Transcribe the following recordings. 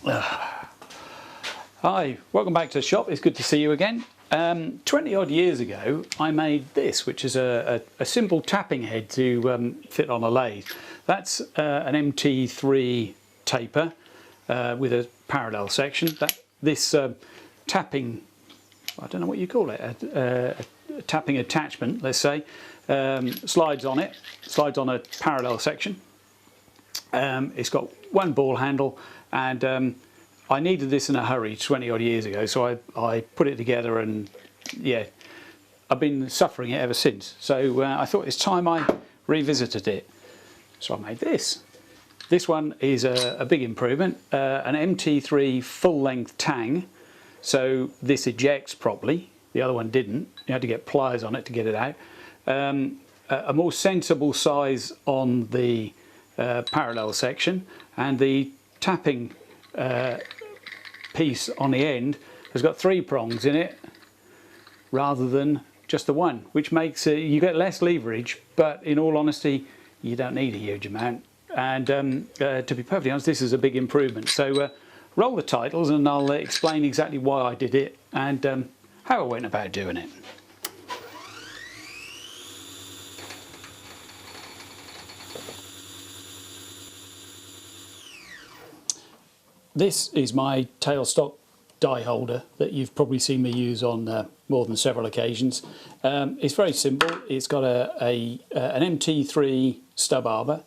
Hi, welcome back to the shop. It's good to see you again. 20 odd years ago I made this, which is a simple tapping head to fit on a lathe. That's an MT3 taper with a parallel section. This tapping, I don't know what you call it, a tapping attachment, let's say, slides on a parallel section. It's got one ball handle, and I needed this in a hurry 20 odd years ago, so I put it together, and yeah, I've been suffering it ever since. So I thought it's time I revisited it. So I made this. This one is a big improvement, an MT3 full-length tang. So this ejects properly. The other one didn't. You had to get pliers on it to get it out. A more sensible size on the parallel section, and the tapping piece on the end has got 3 prongs in it rather than just the one, which makes you get less leverage, but in all honesty you don't need a huge amount. And to be perfectly honest, this is a big improvement. So roll the titles and I'll explain exactly why I did it and how I went about doing it. This is my tailstock die holder that you've probably seen me use on more than several occasions. It's very simple. It's got an MT3 stub arbor,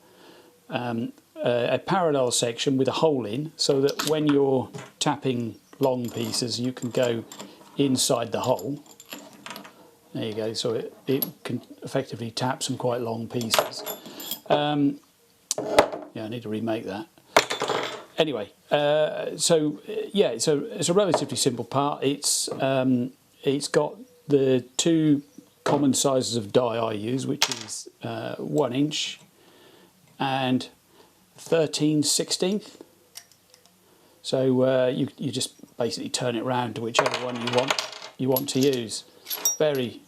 a parallel section with a hole in, so that when you're tapping long pieces you can go inside the hole. There you go, so it can effectively tap some quite long pieces. Yeah, I need to remake that. Anyway, so yeah, it's a relatively simple part. It's got the 2 common sizes of die I use, which is 1 inch and 13/16. So you just basically turn it round to whichever one you want to use. Very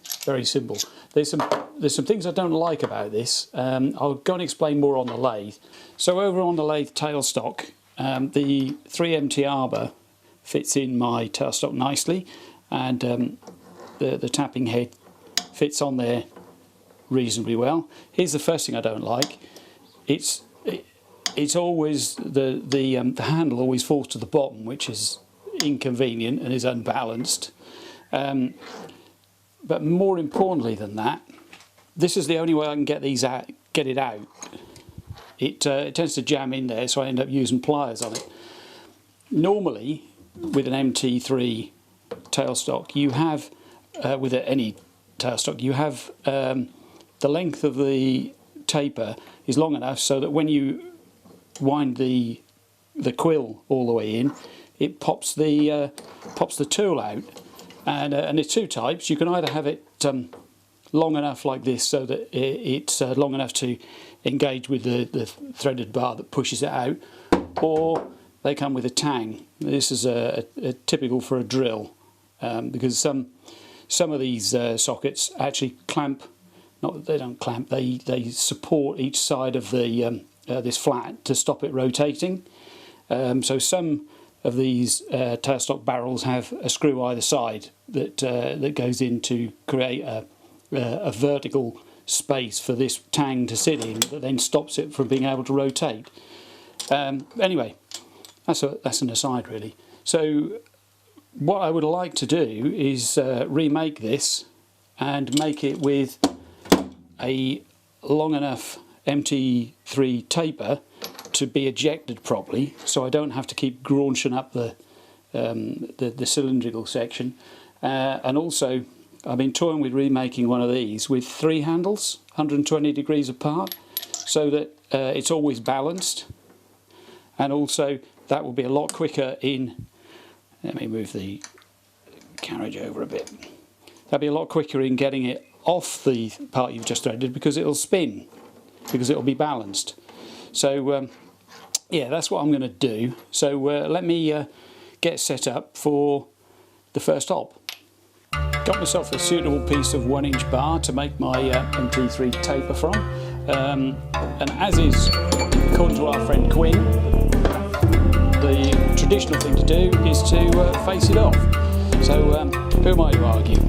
simple. There's some things I don't like about this. I'll go and explain more on the lathe. So over on the lathe tailstock, the 3MT arbor fits in my tailstock nicely, and the tapping head fits on there reasonably well. Here's the first thing I don't like. It's always the handle always falls to the bottom, which is inconvenient and is unbalanced. But more importantly than that, this is the only way I can get it out. It tends to jam in there, so I end up using pliers on it. Normally, with an MT3 tailstock, you have, with any tailstock, you have the length of the taper is long enough so that when you wind the quill all the way in, it pops the tool out. And there's 2 types. You can either have it long enough like this, so that it's long enough to engage with the threaded bar that pushes it out, or they come with a tang. This is a typical for a drill, because some of these sockets actually clamp. Not that they don't clamp, they support each side of the this flat to stop it rotating. So some of these tailstock barrels have a screw either side that goes in to create a vertical space for this tang to sit in, that then stops it from being able to rotate. Anyway, that's an aside really. So what I would like to do is remake this and make it with a long enough MT3 taper to be ejected properly, so I don't have to keep graunching up the cylindrical section. And also, I've been toying with remaking one of these with 3 handles, 120 degrees apart, so that it's always balanced, and also that will be a lot quicker in, let me move the carriage over a bit, that'll be a lot quicker in getting it off the part you've just threaded, because it'll spin, because it'll be balanced. So yeah, that's what I'm going to do. So let me get set up for the first op. Got myself a suitable piece of 1 inch bar to make my MT3 taper from, and as is according to our friend Quinn, the traditional thing to do is to face it off. So who am I to argue? Do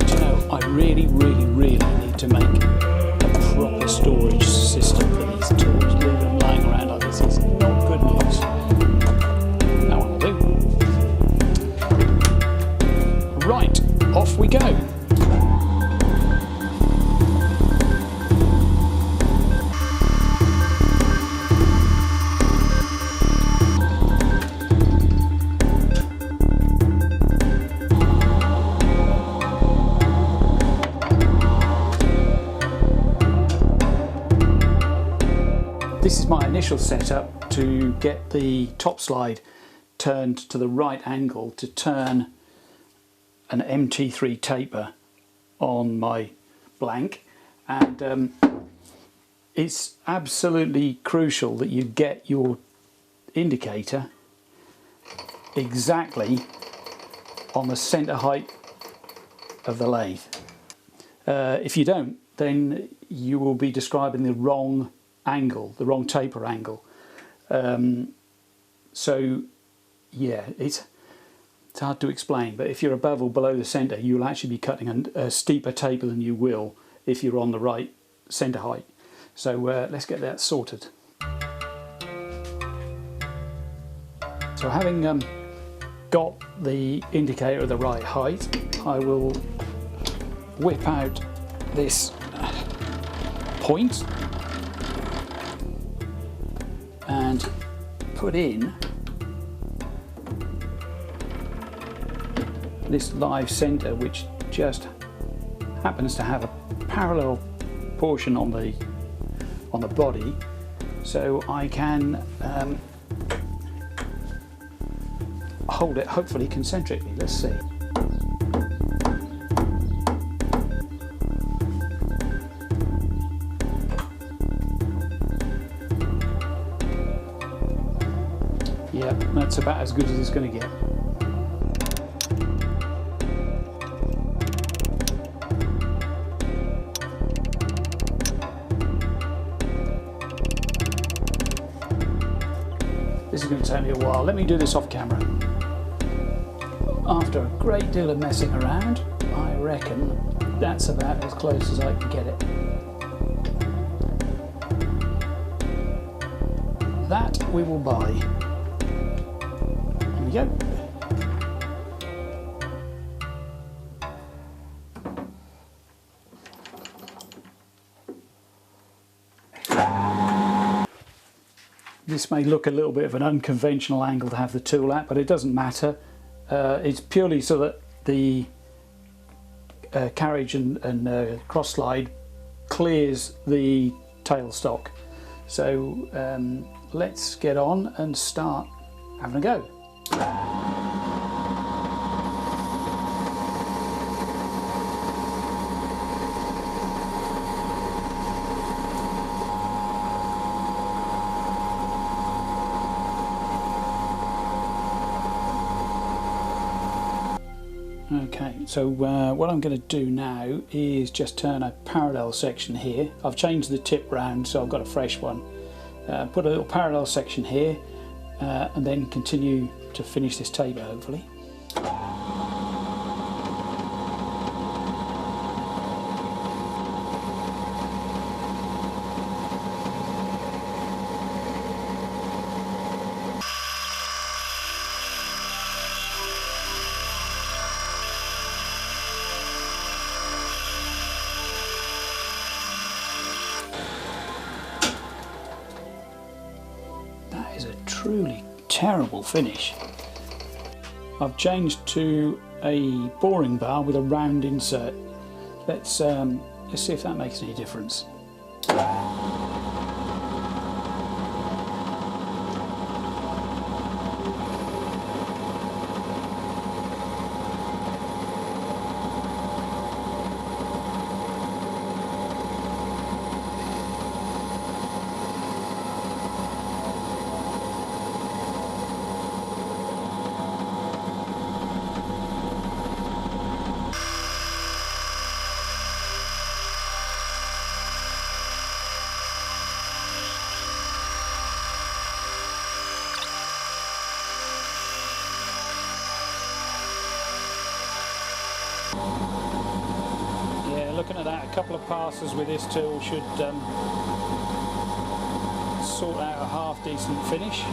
you know, I really need to make a proper storage system for these tools. Leaving them lying around like this is not good news. That one will do. Right, off we go. This is my initial setup to get the top slide turned to the right angle to turn an MT3 taper on my blank, and it's absolutely crucial that you get your indicator exactly on the centre height of the lathe. If you don't, then you will be describing the wrong angle, the wrong taper angle. So yeah, it's hard to explain, but if you're above or below the centre, you'll actually be cutting a steeper taper than you will if you're on the right centre height. So let's get that sorted. So having got the indicator at the right height, I will whip out this point and put in this live centre, which just happens to have a parallel portion on the body, so I can hold it hopefully concentrically. Let's see. Yeah, that's about as good as it's going to get. This is going to take me a while. Let me do this off camera. After a great deal of messing around, I reckon that's about as close as I can get it. That we will buy. There we go. This may look a little bit of an unconventional angle to have the tool at, but it doesn't matter. It's purely so that the carriage and cross slide clears the tailstock. So let's get on and start having a go. Okay, so what I'm going to do now is just turn a parallel section here. I've changed the tip round, so I've got a fresh one. Put a little parallel section here and then continue to finish this taper hopefully. That is a truly terrible finish. I've changed to a boring bar with a round insert. Let's see if that makes any difference. looking at that, a couple of passes with this tool should sort out a half decent finish.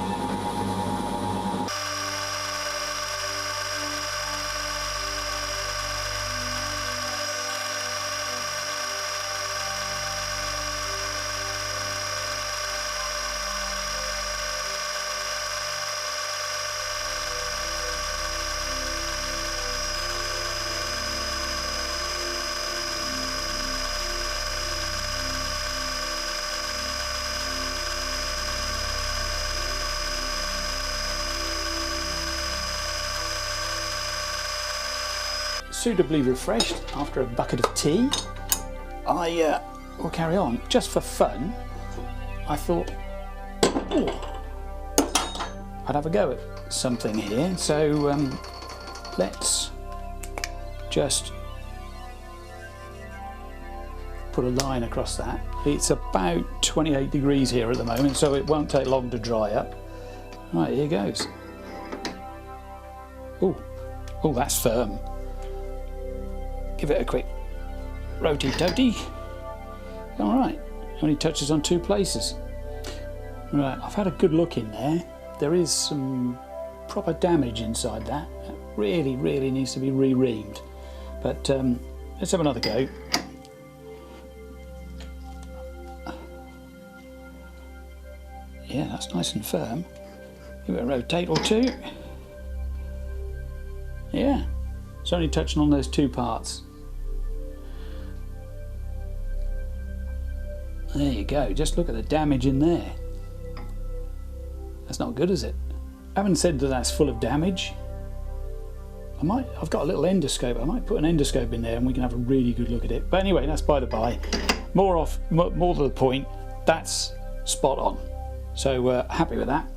Suitably refreshed after a bucket of tea, I will carry on. Just for fun, I thought, oh, I'd have a go at something here. So let's just put a line across that. It's about 28 degrees here at the moment, so it won't take long to dry up. Right, here goes. Oh, that's firm. Give it a quick rotey-totey. Alright, only touches on 2 places. Right, I've had a good look in there. There is some proper damage inside that. That really needs to be re-reamed. But let's have another go. Yeah, that's nice and firm. Give it a rotate or 2. Yeah, it's only touching on those 2 parts. There you go, just look at the damage in there. That's not good, is it? I haven't said that that's full of damage. I've got a little endoscope. I might put an endoscope in there and we can have a really good look at it. But anyway, that's by the by. More to the point, that's spot on. So happy with that.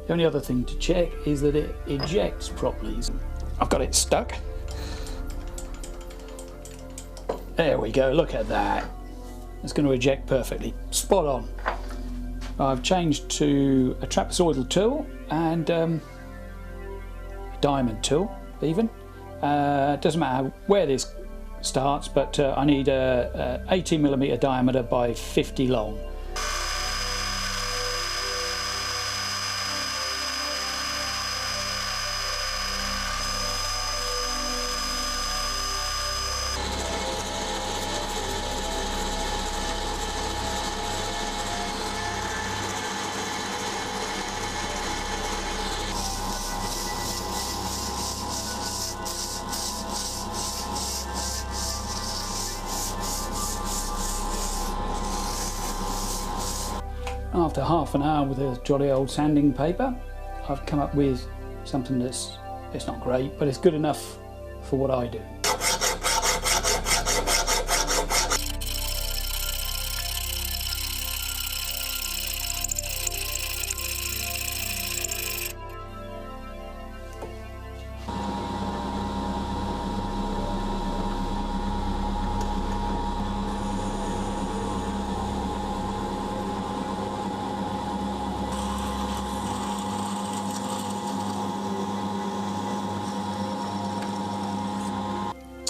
The only other thing to check is that it ejects properly. I've got it stuck. There we go, look at that. It's going to eject perfectly. Spot on. I've changed to a trapezoidal tool and a diamond tool even. Doesn't matter where this starts, but I need a 18mm diameter by 50 long. After half an hour with a jolly old sanding paper, I've come up with something it's not great, but it's good enough for what I do.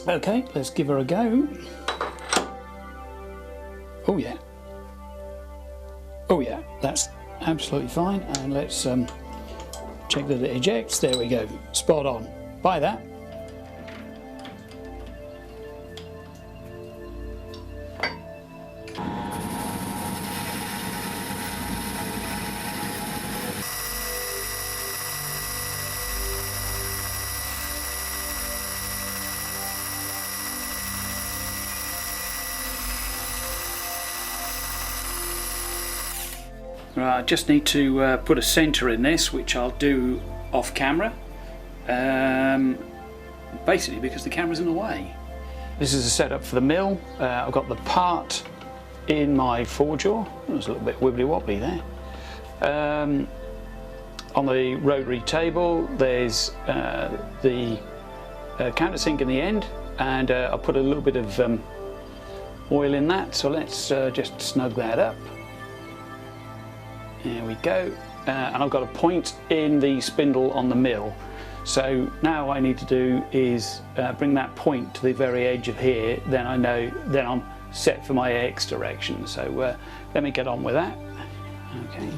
Okay, let's give her a go. Oh yeah. Oh yeah, that's absolutely fine. And let's check that it ejects. There we go. Spot on. Buy that. Right, I just need to put a centre in this, which I'll do off camera, basically because the camera's in the way. This is a setup for the mill. I've got the part in my four-jaw. It was a little bit wibbly wobbly there. On the rotary table there's the countersink in the end, and I'll put a little bit of oil in that, so let's just snug that up. There we go, and I've got a point in the spindle on the mill, So now what I need to do is bring that point to the very edge of here, then I know, then I'm set for my X direction. So let me get on with that. Okay.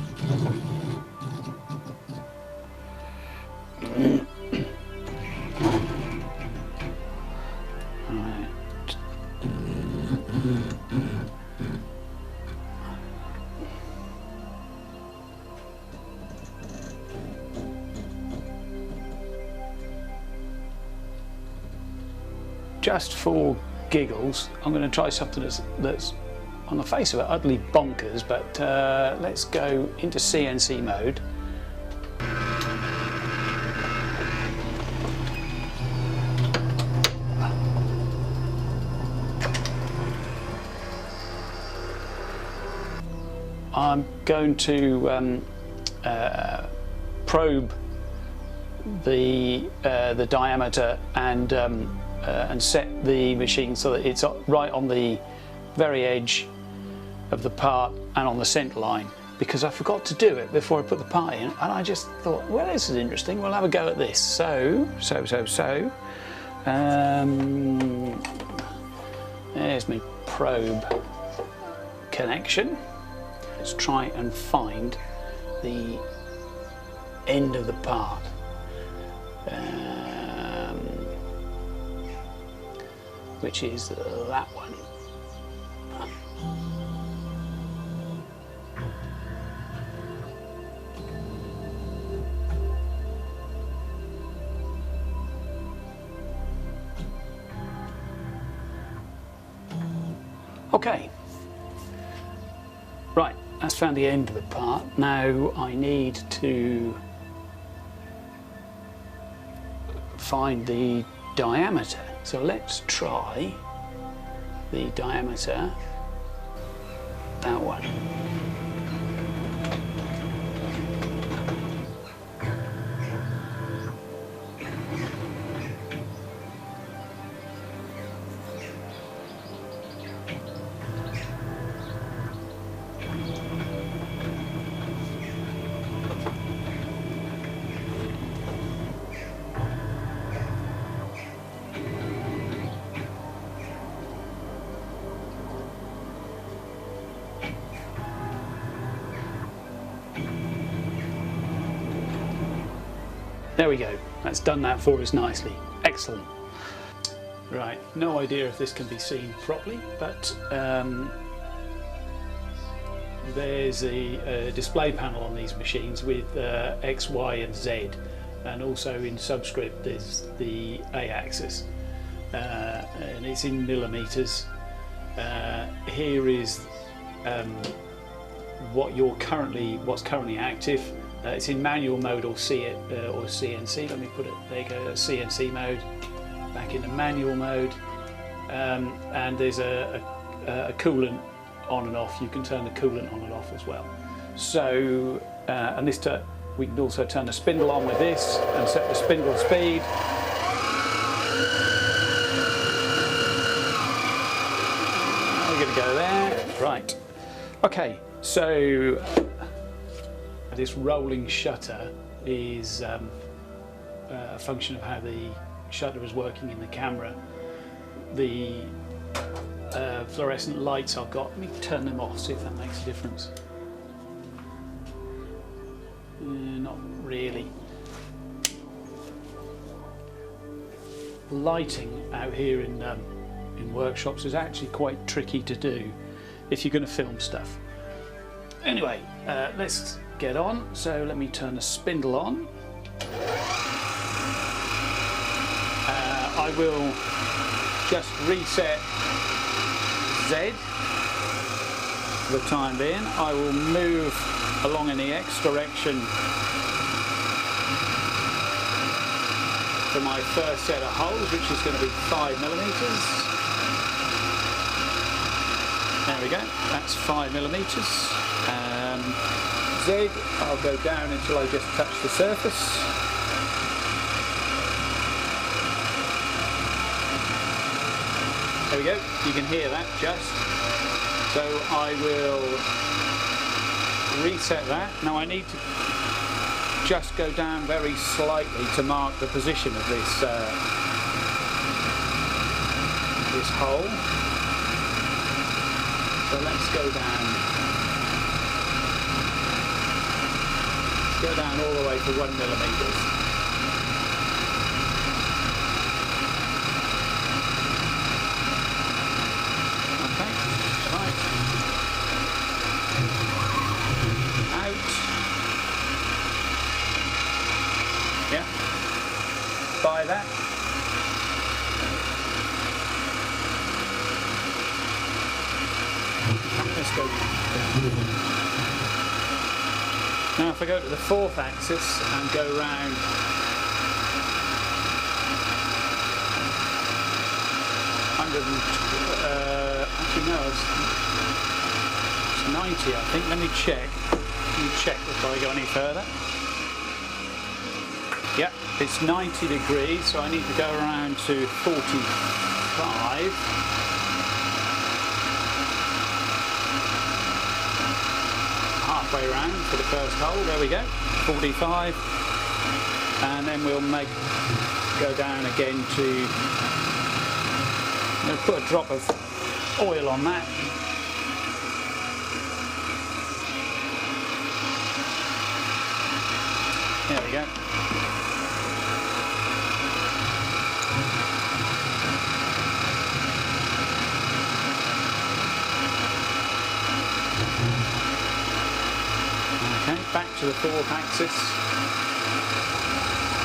Just for giggles, I'm going to try something that's on the face of it utterly bonkers, but let's go into CNC mode. I'm going to probe the diameter and set the machine so that it's right on the very edge of the part and on the centre line, because I forgot to do it before I put the part in, and I just thought, well, this is interesting, we'll have a go at this. So there's my probe connection. Let's try and find the end of the part. Which is that one. Okay. Right, that's found the end of the part. Now I need to find the diameter. So let's try the diameter, that one. There we go, that's done that for us nicely. Excellent. Right, no idea if this can be seen properly, but there's a display panel on these machines with X, Y and Z, and also in subscript there's the A-axis, and it's in millimeters. Here is what's currently active. It's in manual mode or CNC. Let me put it, there you go, CNC mode, back into manual mode. And there's a coolant on and off. You can turn the coolant on and off as well. So, and this we can also turn the spindle on with this and set the spindle speed. We're going to go there. Right. Okay, so this rolling shutter is a function of how the shutter is working in the camera. The fluorescent lights I've got, let me turn them off, see if that makes a difference. Not really. Lighting out here in workshops is actually quite tricky to do if you're going to film stuff. Anyway, let's get on. So let me turn the spindle on. I will just reset Z for the time being. I will move along in the X direction for my first set of holes, which is going to be 5mm. There we go, that's 5mm. Z, I'll go down until I just touch the surface. There we go, you can hear that just. So I will reset that. Now I need to just go down very slightly to mark the position of this this hole. So let's go down. Go down all the way to 1 millimetre. Okay, right. Out. Yeah. By that. Let's go. Now if I go to the 4th axis and go round actually no, it's 90 I think. Let me check. Let me check before I go any further. Yep, it's 90 degrees, so I need to go around to 45. Halfway around for the first hole, there we go, 45, and then we'll go down again to, I'm going to put a drop of oil on that. There we go. Okay, back to the 4th axis,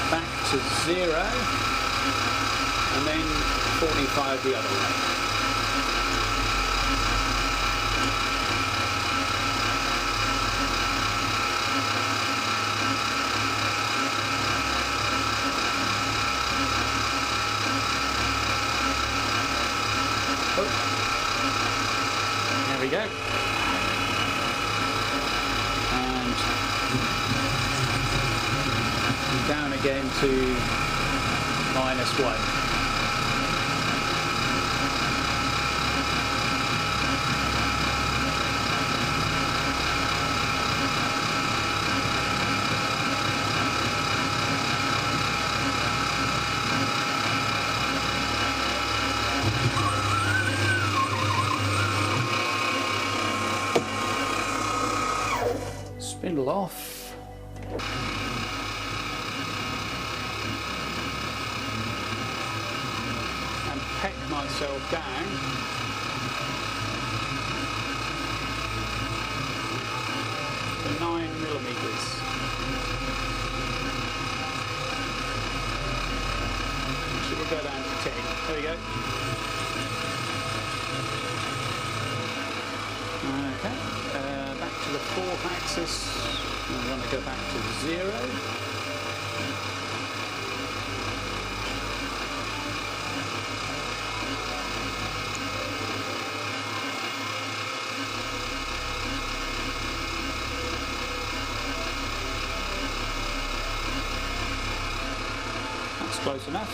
back to 0, and then 45 the other way. Oh. There we go. Down again to -1. Spindle off. Peck myself down to 9 millimetres. Actually, we'll go down to 10. There we go. Okay, back to the 4th axis. I'm going to go back to 0. Close enough.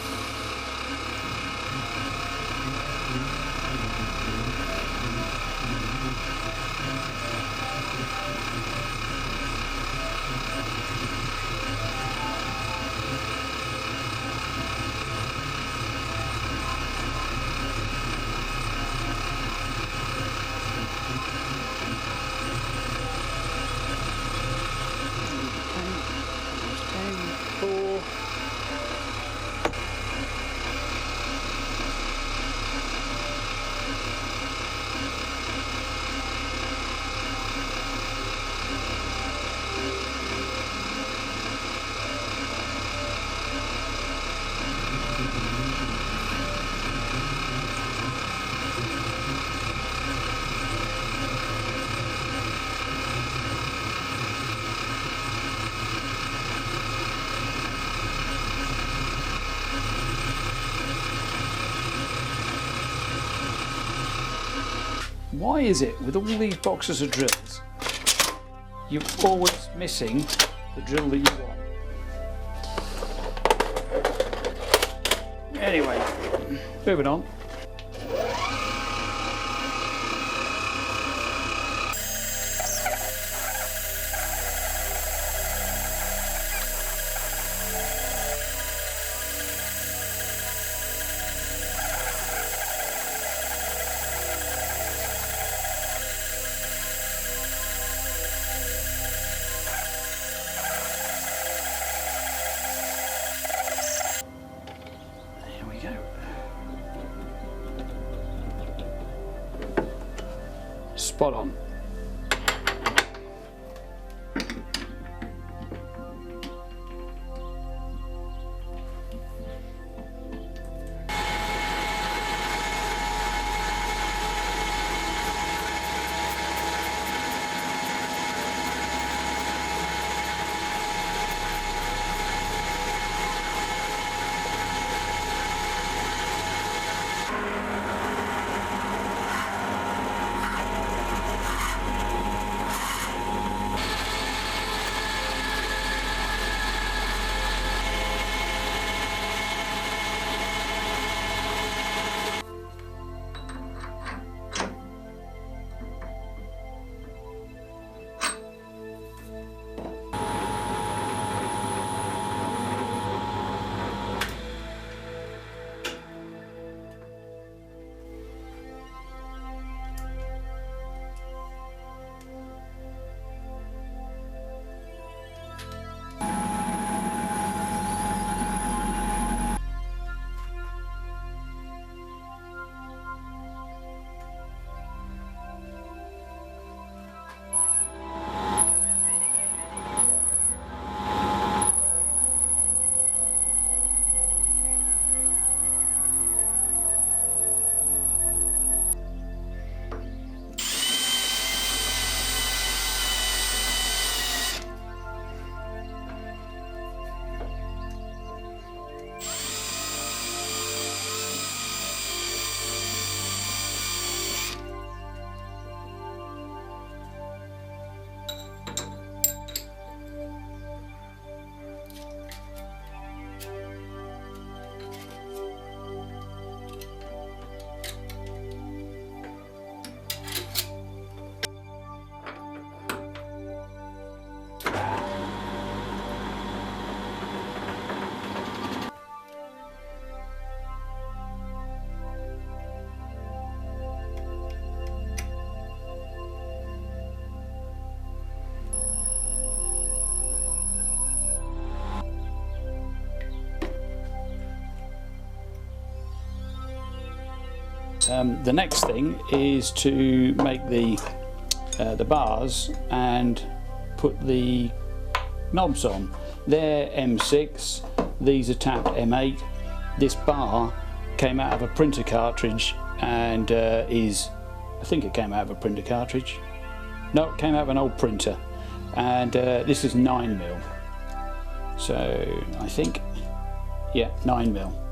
Why is it with all these boxes of drills you're always missing the drill that you want? Anyway, moving on. spot on. The next thing is to make the bars and put the knobs on. They're M6, these are tapped M8. This bar came out of a printer cartridge and I think it came out of a printer cartridge. No, it came out of an old printer, and this is 9mm. So I think, yeah, 9mm.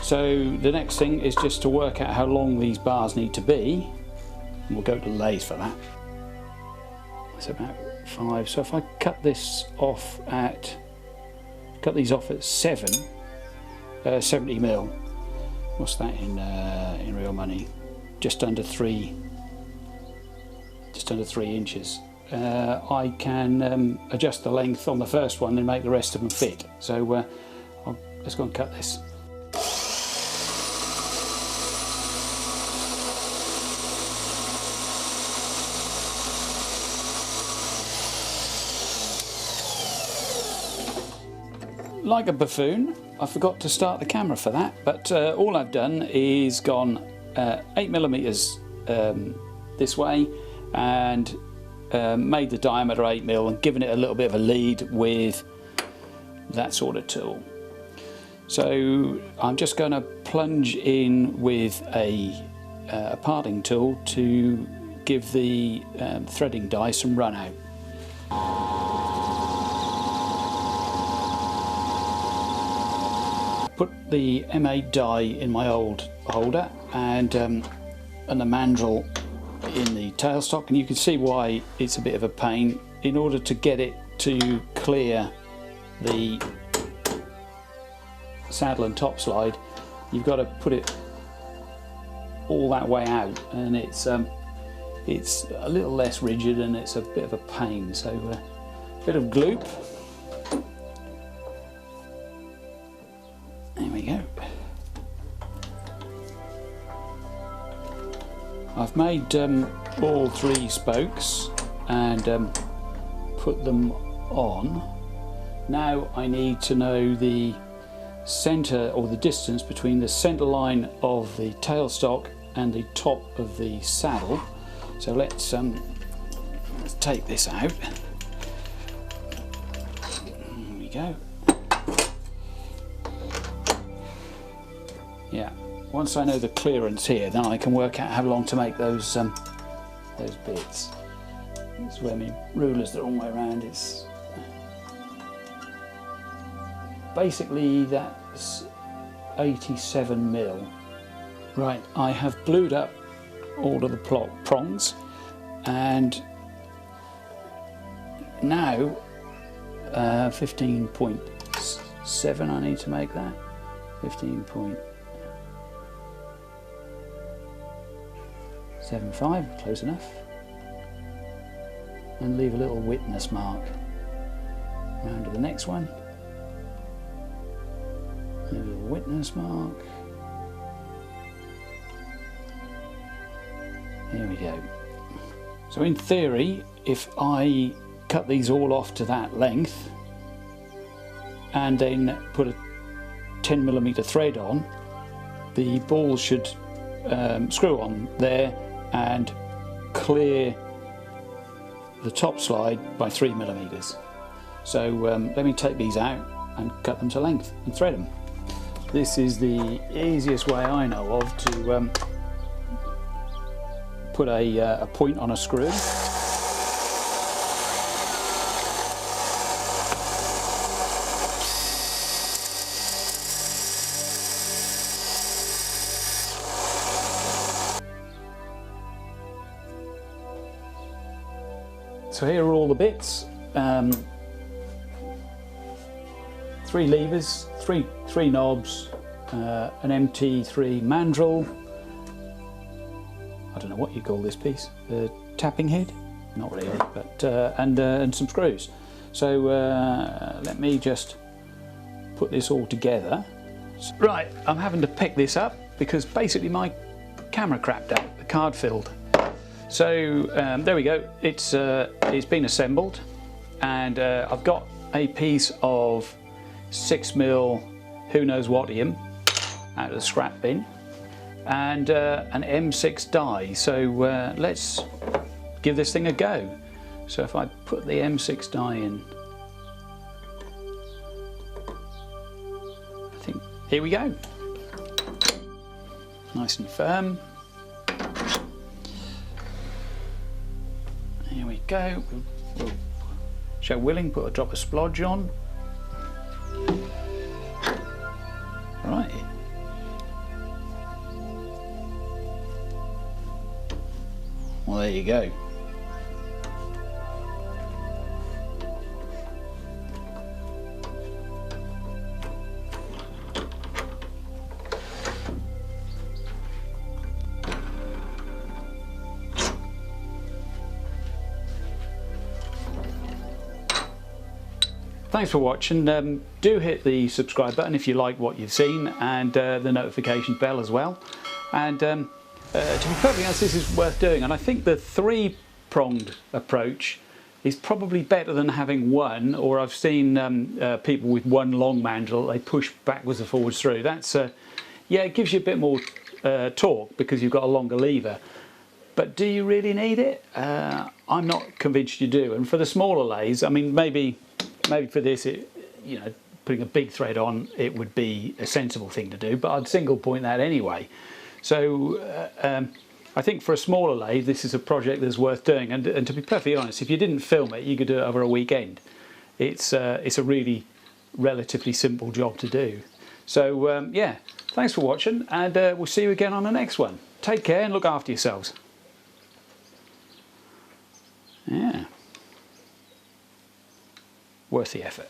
So the next thing is just to work out how long these bars need to be, and we'll go to lathe for that. It's about 5. So if I cut these off at 70mm, what's that in real money? Just under 3 inches. I can adjust the length on the first one and make the rest of them fit. So let's go and cut this. Like a buffoon, I forgot to start the camera for that, but all I've done is gone 8mm this way and made the diameter 8mm and given it a little bit of a lead with that sort of tool. So I'm just going to plunge in with a parting tool to give the threading die some run out. Put the M8 die in my old holder and the mandrel in the tailstock, and you can see why it's a bit of a pain. In order to get it to clear the saddle and top slide, you've got to put it all that way out, and it's a little less rigid and it's a bit of a pain. So a bit of gloop. There we go. I've made all 3 spokes and put them on. Now I need to know the center, or the distance between the center line of the tailstock and the top of the saddle. So let's take this out. There we go. Yeah, once I know the clearance here, then I can work out how long to make those bits. It's where my ruler's the wrong way around. It's basically that's 87 mil. Right, I have blued up all of the prongs, and now 15.7 I need to make that. 15.75, close enough. And leave a little witness mark. Round to the next one. Leave a little witness mark. Here we go. So in theory, if I cut these all off to that length and then put a 10mm thread on, the ball should screw on there and clear the top slide by 3mm. So let me take these out and cut them to length and thread them. This is the easiest way I know of to put a point on a screw. So here are all the bits. 3 levers, three knobs, an MT3 mandrel. I don't know what you call this piece. The tapping head? Not really, but and some screws. So let me just put this all together. Right, I'm having to pick this up because basically my camera crapped out. The card filled. So there we go. It's been assembled, and I've got a piece of 6mm who knows whatium out of the scrap bin, and an M6 die. So let's give this thing a go. So if I put the M6 die in, I think, here we go. Nice and firm. Here we go. We'll show willing, put a drop of splodge on. Right. Well, there you go. Thanks for watching. Do hit the subscribe button if you like what you've seen, and the notification bell as well. And to be perfectly honest, this is worth doing, and I think the 3-pronged approach is probably better than having one, or I've seen people with one long mandrel, they push backwards and forwards through. That's yeah, it gives you a bit more torque because you've got a longer lever. But do you really need it? I'm not convinced you do. And for the smaller lathes, I mean, maybe for this, you know, putting a big thread on, it would be a sensible thing to do, but I'd single point that anyway. So I think for a smaller lathe, this is a project that's worth doing. And to be perfectly honest, if you didn't film it, you could do it over a weekend. It's a really relatively simple job to do. So yeah, thanks for watching, and we'll see you again on the next one. Take care and look after yourselves. Yeah. Worth the effort.